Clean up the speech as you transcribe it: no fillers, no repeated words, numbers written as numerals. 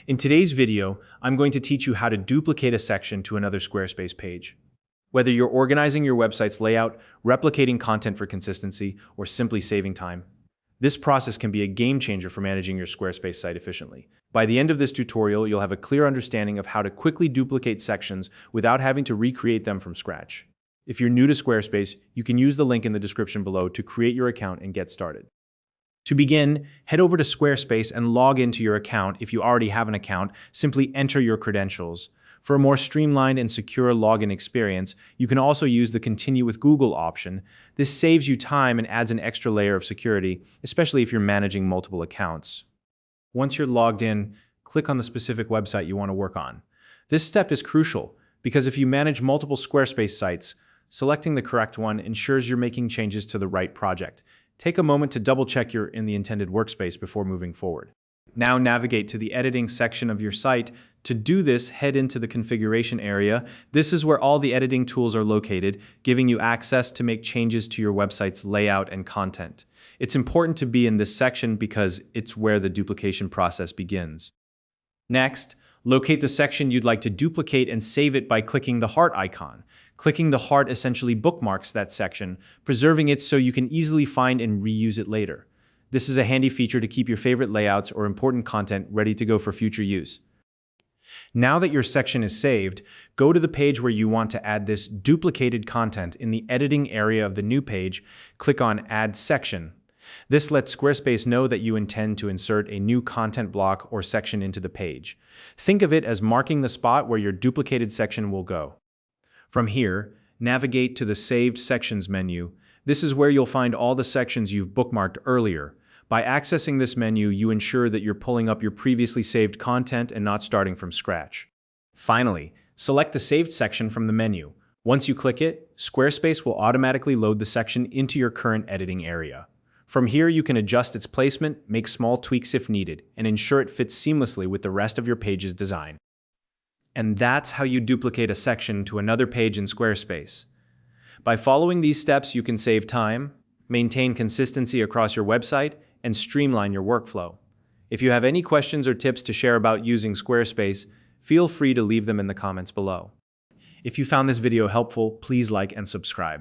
In today's video, I'm going to teach you how to duplicate a section to another Squarespace page. Whether you're organizing your website's layout, replicating content for consistency, or simply saving time, this process can be a game changer for managing your Squarespace site efficiently. By the end of this tutorial, you'll have a clear understanding of how to quickly duplicate sections without having to recreate them from scratch. If you're new to Squarespace, you can use the link in the description below to create your account and get started. To begin, head over to Squarespace and log into your account. If you already have an account, simply enter your credentials. For a more streamlined and secure login experience, you can also use the Continue with Google option. This saves you time and adds an extra layer of security, especially if you're managing multiple accounts. Once you're logged in, click on the specific website you want to work on. This step is crucial because if you manage multiple Squarespace sites, selecting the correct one ensures you're making changes to the right project. Take a moment to double-check you're in the intended workspace before moving forward. Now navigate to the editing section of your site. To do this, head into the configuration area. This is where all the editing tools are located, giving you access to make changes to your website's layout and content. It's important to be in this section because it's where the duplication process begins. Next, locate the section you'd like to duplicate and save it by clicking the heart icon. Clicking the heart essentially bookmarks that section, preserving it so you can easily find and reuse it later. This is a handy feature to keep your favorite layouts or important content ready to go for future use. Now that your section is saved, go to the page where you want to add this duplicated content. In the editing area of the new page, click on Add Section. This lets Squarespace know that you intend to insert a new content block or section into the page. Think of it as marking the spot where your duplicated section will go. From here, navigate to the Saved Sections menu. This is where you'll find all the sections you've bookmarked earlier. By accessing this menu, you ensure that you're pulling up your previously saved content and not starting from scratch. Finally, select the saved section from the menu. Once you click it, Squarespace will automatically load the section into your current editing area. From here, you can adjust its placement, make small tweaks if needed, and ensure it fits seamlessly with the rest of your page's design. And that's how you duplicate a section to another page in Squarespace. By following these steps, you can save time, maintain consistency across your website, and streamline your workflow. If you have any questions or tips to share about using Squarespace, feel free to leave them in the comments below. If you found this video helpful, please like and subscribe.